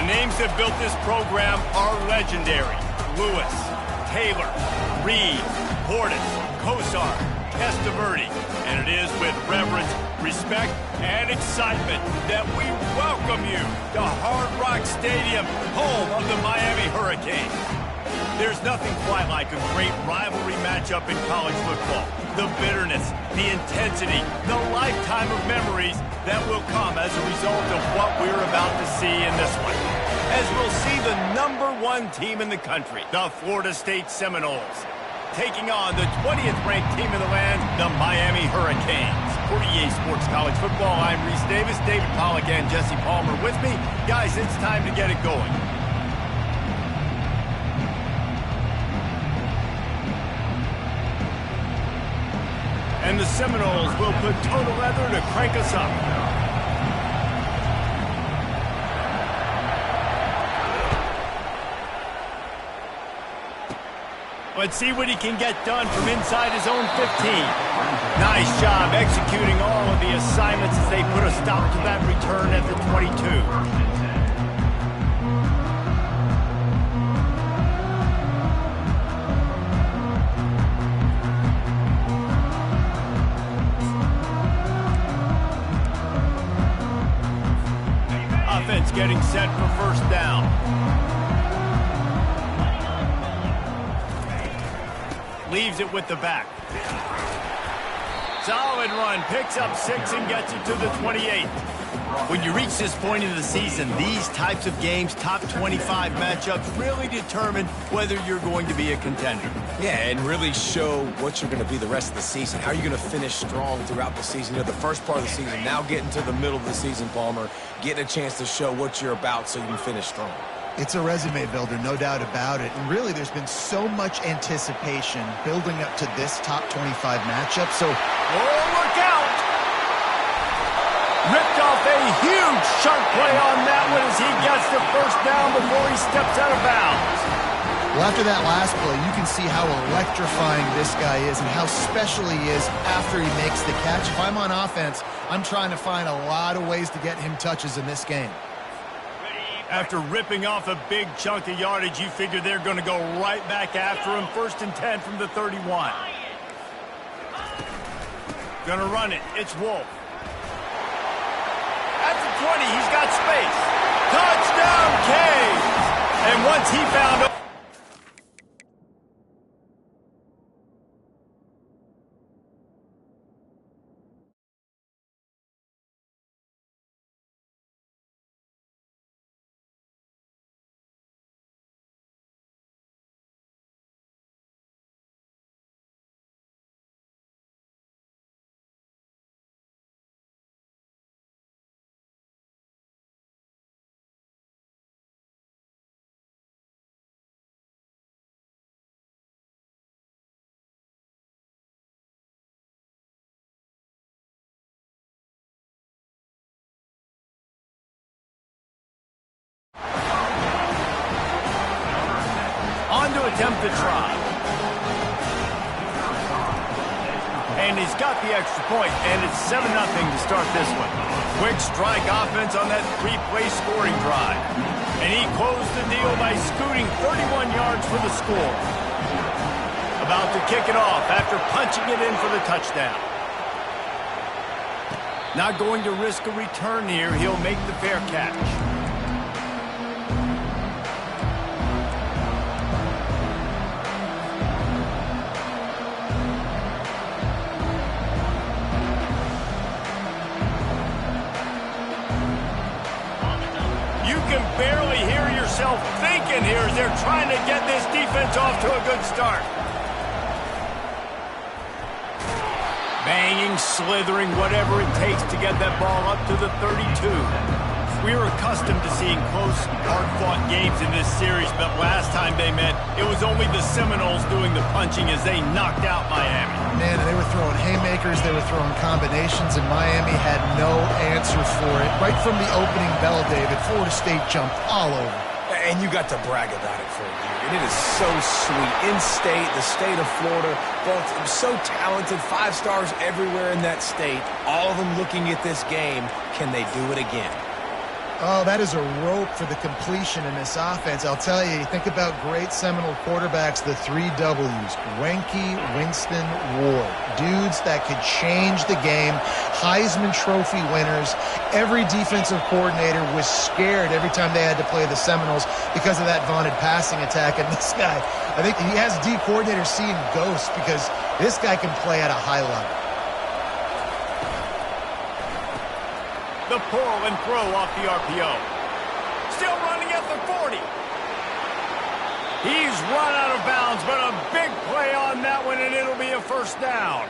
The names that built this program are legendary. Lewis, Taylor, Reed, Portis, Kosar, Testaverde. And it is with reverence, respect, and excitement that we welcome you to Hard Rock Stadium, home of the Miami Hurricanes. There's nothing quite like a great rivalry matchup in college football. The bitterness, the intensity, the lifetime of memories that will come as a result of what we're about to see in this one. As we'll see the #1 team in the country, the Florida State Seminoles, taking on the 20th ranked team in the land, the Miami Hurricanes. For EA Sports College Football, I'm Reese Davis, David Pollack, and Jesse Palmer with me. Guys, it's time to get it going. And the Seminoles will put total leather to crank us up. Let's see what he can get done from inside his own 15. Nice job executing all of the assignments as they put a stop to that return at the 22. Offense getting set for first down. Leaves it with the back. Solid run, picks up 6 and gets it to the 28. When you reach this point in the season, these types of games, top 25 matchups, really determine whether you're going to be a contender. Yeah, and really show what you're going to be the rest of the season. How are you going to finish strong throughout the season? You know, the first part of the season, now getting to the middle of the season, Palmer, getting a chance to show what you're about so you can finish strong. It's a resume builder, no doubt about it. And really, there's been so much anticipation building up to this top 25 matchup. So, oh, look out! Ripped off a huge sharp play on that one as he gets the first down before he steps out of bounds. Well, after that last play, you can see how electrifying this guy is and how special he is after he makes the catch. If I'm on offense, I'm trying to find a lot of ways to get him touches in this game. After ripping off a big chunk of yardage, you figure they're going to go right back after him. 1st and 10 from the 31. Going to run it. It's Wolf. At the 20, he's got space. Touchdown, Canes! And once he found... attempt to try. And he's got the extra point, and it's 7-0 to start this one. Quick strike offense on that 3-play scoring drive. And he closed the deal by scooting 31 yards for the score. About to kick it off after punching it in for the touchdown. Not going to risk a return here. He'll make the fair catch. Barely hear yourself thinking here as they're trying to get this defense off to a good start. Banging, slithering, whatever it takes to get that ball up to the 32. We're accustomed to seeing close, hard-fought games in this series, but last time they met, it was only the Seminoles doing the punching as they knocked out Miami. Man, they were throwing haymakers, they were throwing combinations, and Miami had no answer for it. Right from the opening bell, David, Florida State jumped all over. And you got to brag about it for a year. And it is so sweet. In-state, the state of Florida, both so talented, 5 stars everywhere in that state, all of them looking at this game. Can they do it again? Oh, that is a rope for the completion in this offense. I'll tell you, think about great Seminole quarterbacks, the 3 W's. Wenke, Winston, Ward. Dudes that could change the game. Heisman Trophy winners. Every defensive coordinator was scared every time they had to play the Seminoles because of that vaunted passing attack. And this guy, I think he has D coordinators seeing ghosts because this guy can play at a high level. The pull and throw off the RPO. Still running at the 40. He's run out of bounds, but a big play on that one, and it'll be a first down.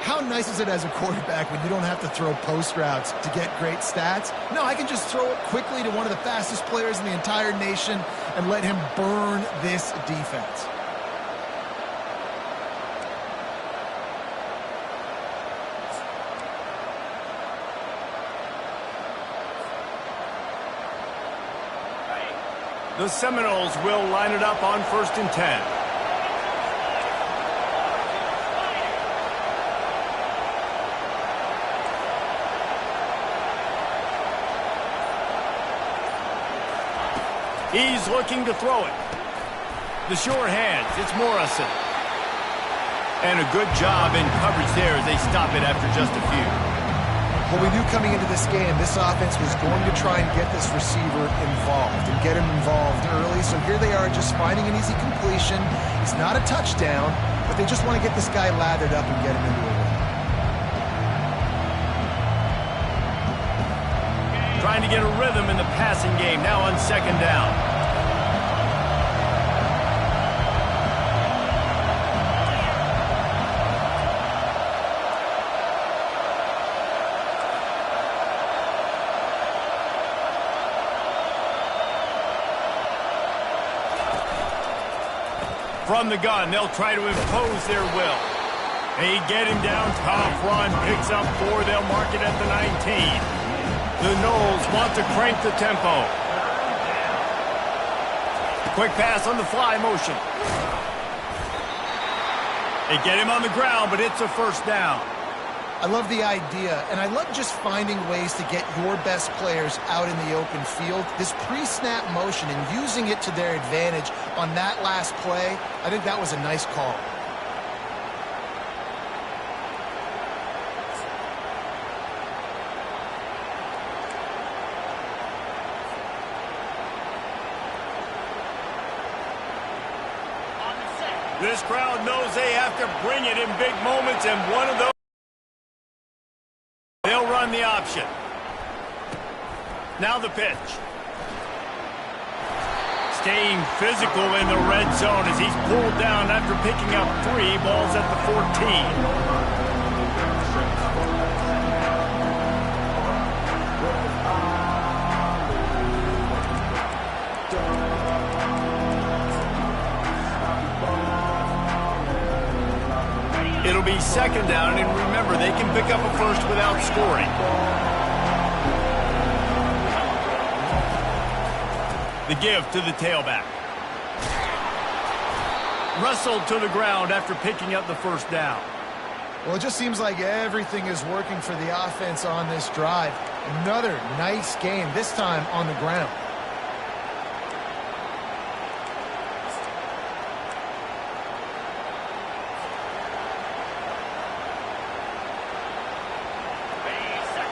How nice is it as a quarterback when you don't have to throw post routes to get great stats? No, I can just throw it quickly to one of the fastest players in the entire nation and let him burn this defense. The Seminoles will line it up on 1st and 10. He's looking to throw it. The sure hands, it's Morrison. And a good job in coverage there as they stop it after just a few. Well, we knew coming into this game, this offense was going to try and get this receiver involved and get him involved early. So here they are just finding an easy completion. It's not a touchdown, but they just want to get this guy lathered up and get him into a win. Trying to get a rhythm in the passing game now on 2nd down. From the gun, they'll try to impose their will. They get him down, tough run, picks up 4, they'll mark it at the 19. The Noles want to crank the tempo. Quick pass on the fly motion. They get him on the ground, but it's a first down. I love the idea, and I love just finding ways to get your best players out in the open field. This pre-snap motion and using it to their advantage on that last play, I think that was a nice call. This crowd knows they have to bring it in big moments, and one of those, they'll run the option. Now the pitch. Staying physical in the red zone as he's pulled down after picking up 3 balls at the 14. It'll be 2nd down, and remember, they can pick up a first without scoring. The give to the tailback. Wrestled to the ground after picking up the first down. Well, it just seems like everything is working for the offense on this drive. Another nice game, this time on the ground.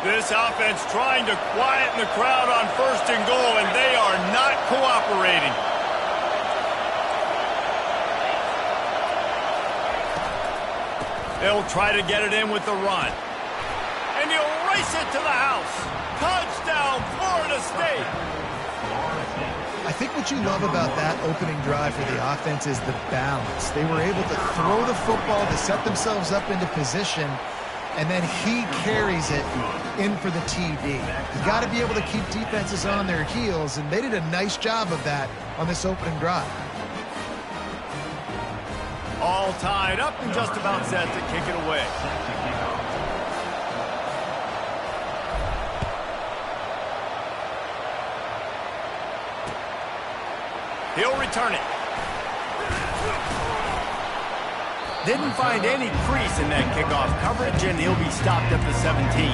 This offense trying to quieten the crowd on 1st and goal, and they are not cooperating. They'll try to get it in with the run. And he'll race it to the house. Touchdown, Florida State. I think what you love about that opening drive for the offense is the balance. They were able to throw the football to set themselves up into position, and then he carries it in for the TD. You got to be able to keep defenses on their heels, and they did a nice job of that on this opening drive. All tied up and just about set to kick it away. He'll return it. Didn't find any crease in that kickoff coverage, and he'll be stopped at the 17.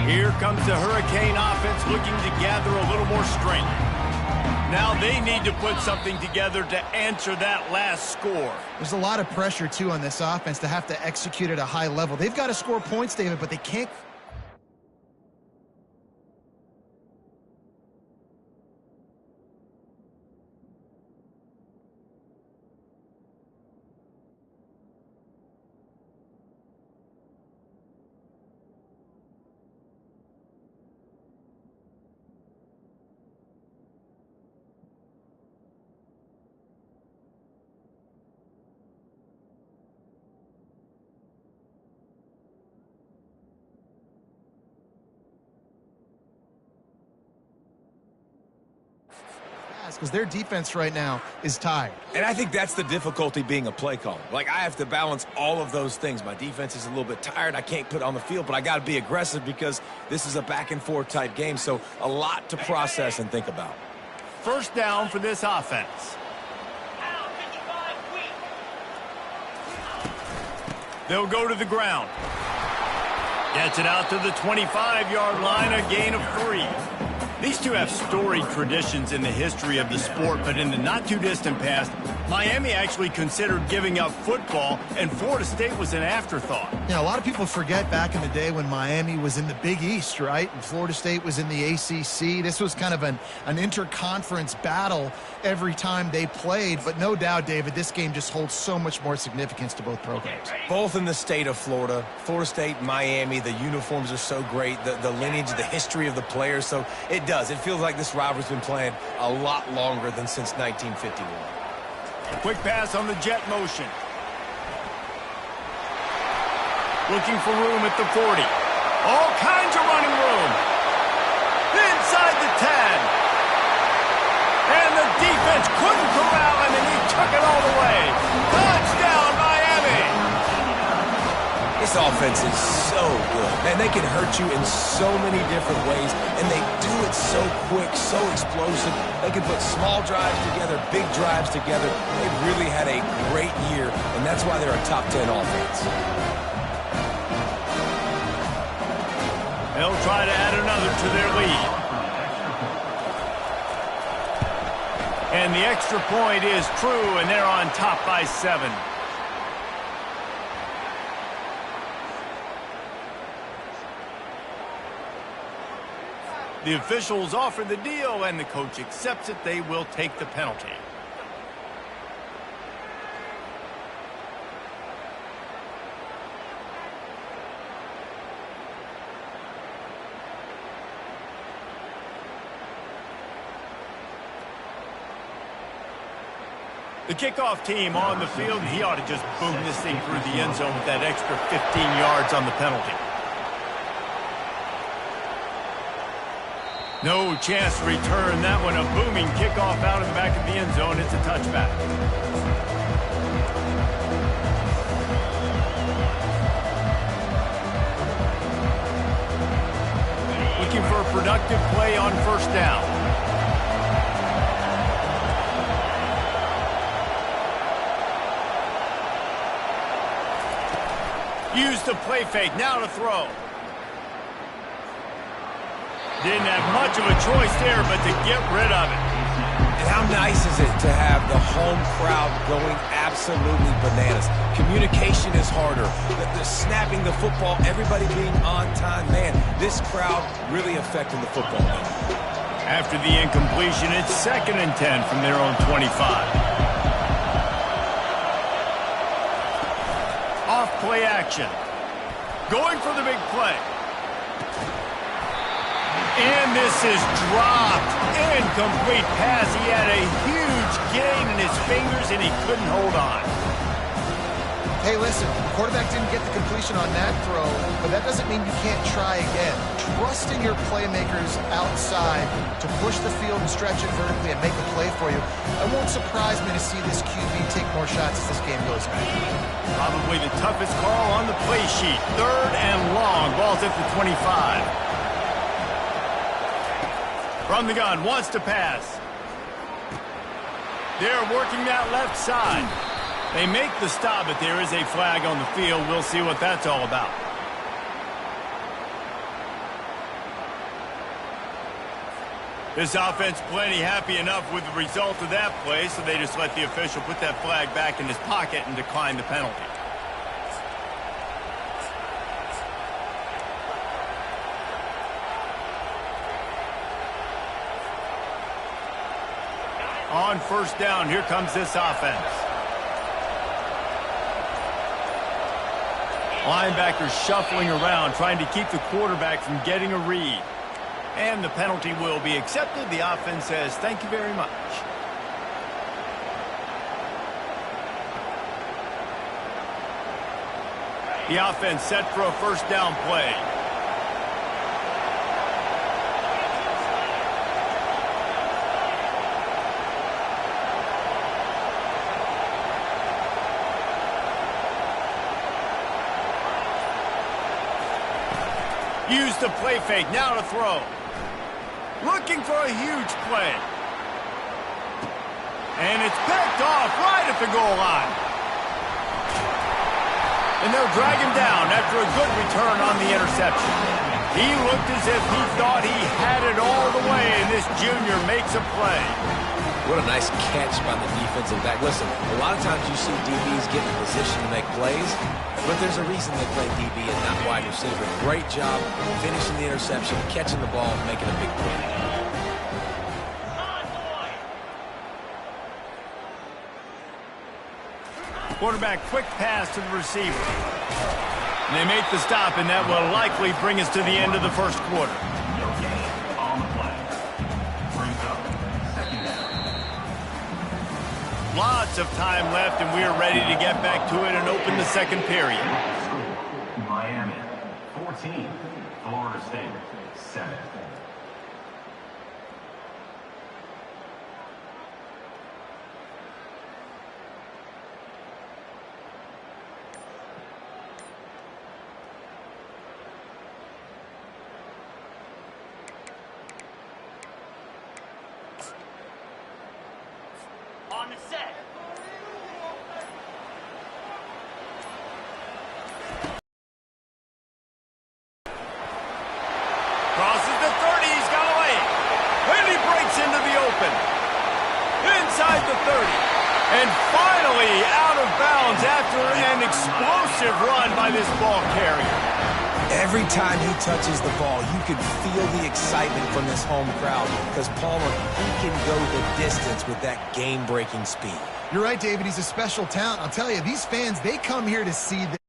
Here comes the Hurricane offense looking to gather a little more strength. Now they need to put something together to answer that last score. There's a lot of pressure, too, on this offense to have to execute at a high level. They've got to score points, David, but they can't. Because their defense right now is tired. And I think that's the difficulty being a play caller. Like, I have to balance all of those things. My defense is a little bit tired. I can't put it on the field, but I got to be aggressive because this is a back-and-forth type game. So a lot to process and think about. First down for this offense. They'll go to the ground. Gets it out to the 25-yard line, a gain of 3. These two have storied traditions in the history of the sport, but in the not-too-distant past, Miami actually considered giving up football, and Florida State was an afterthought. Yeah, a lot of people forget back in the day when Miami was in the Big East, right? And Florida State was in the ACC. This was kind of an interconference battle every time they played, but no doubt, David, this game just holds so much more significance to both programs. Both in the state of Florida. Florida State, Miami, the uniforms are so great, the lineage, the history of the players, so it does. It feels like this rivalry's been playing a lot longer than since 1951. Quick pass on the jet motion. Looking for room at the 40. All kinds of running room. Inside the 10. And the defense couldn't corral him, and he took it all the way. Touchdown, Miami! This offense is so good. Man, they can hurt you in so many different ways, and they do it so quick, so explosive. They can put small drives together, big drives together. They've really had a great year, and that's why they're a top 10 offense. They'll try to add another to their lead. And the extra point is true, and they're on top by 7. The officials offer the deal, and the coach accepts it. They will take the penalty. The kickoff team on the field, he ought to just boom this thing through the end zone with that extra 15 yards on the penalty. No chance to return that one. A booming kickoff out of the back of the end zone. It's a touchback. Looking for a productive play on first down. Use the play fake. Now to throw. Didn't have much of a choice there, but to get rid of it. And how nice is it to have the home crowd going absolutely bananas? Communication is harder. The snapping the football, everybody being on time. Man, this crowd really affecting the football game. After the incompletion, it's 2nd and 10 from their own 25. Off play action. Going for the big play. And this is dropped. Incomplete pass. He had a huge gain in his fingers, and he couldn't hold on. Hey, listen, the quarterback didn't get the completion on that throw, but that doesn't mean you can't try again. Trust in your playmakers outside to push the field and stretch it vertically and make a play for you. It won't surprise me to see this QB take more shots as this game goes on. Probably the toughest call on the play sheet. 3rd and long. Ball's at the 25. From the gun, wants to pass. They're working that left side. They make the stop, but there is a flag on the field. We'll see what that's all about. This offense plenty happy enough with the result of that play, so they just let the official put that flag back in his pocket and decline the penalty. On first down, here comes this offense. Linebackers shuffling around, trying to keep the quarterback from getting a read. And the penalty will be accepted. The offense says, thank you very much. The offense set for a first down play. Use the play fake, now to throw. Looking for a huge play. And it's picked off right at the goal line. And they'll drag him down after a good return on the interception. He looked as if he thought he had it all the way, and this junior makes a play. What a nice catch by the defensive back. Listen, a lot of times you see DBs get in position to make plays, but there's a reason they play DB and not wide receiver. Great job finishing the interception, catching the ball, and making a big play. Quarterback quick pass to the receiver. And they make the stop, and that will likely bring us to the end of the first quarter. Lots of time left, and we are ready to get back to it and open the second period. Miami, 14. Florida State, 7. On the set. Crosses the 30, he's got a lane. And he breaks into the open. Inside the 30. And finally out of bounds after an explosive run by this ball carrier. Every time he touches the ball, you can feel the excitement from this home crowd because Palmer, he can go the distance with that game-breaking speed. You're right, David. He's a special talent. I'll tell you, these fans, they come here to see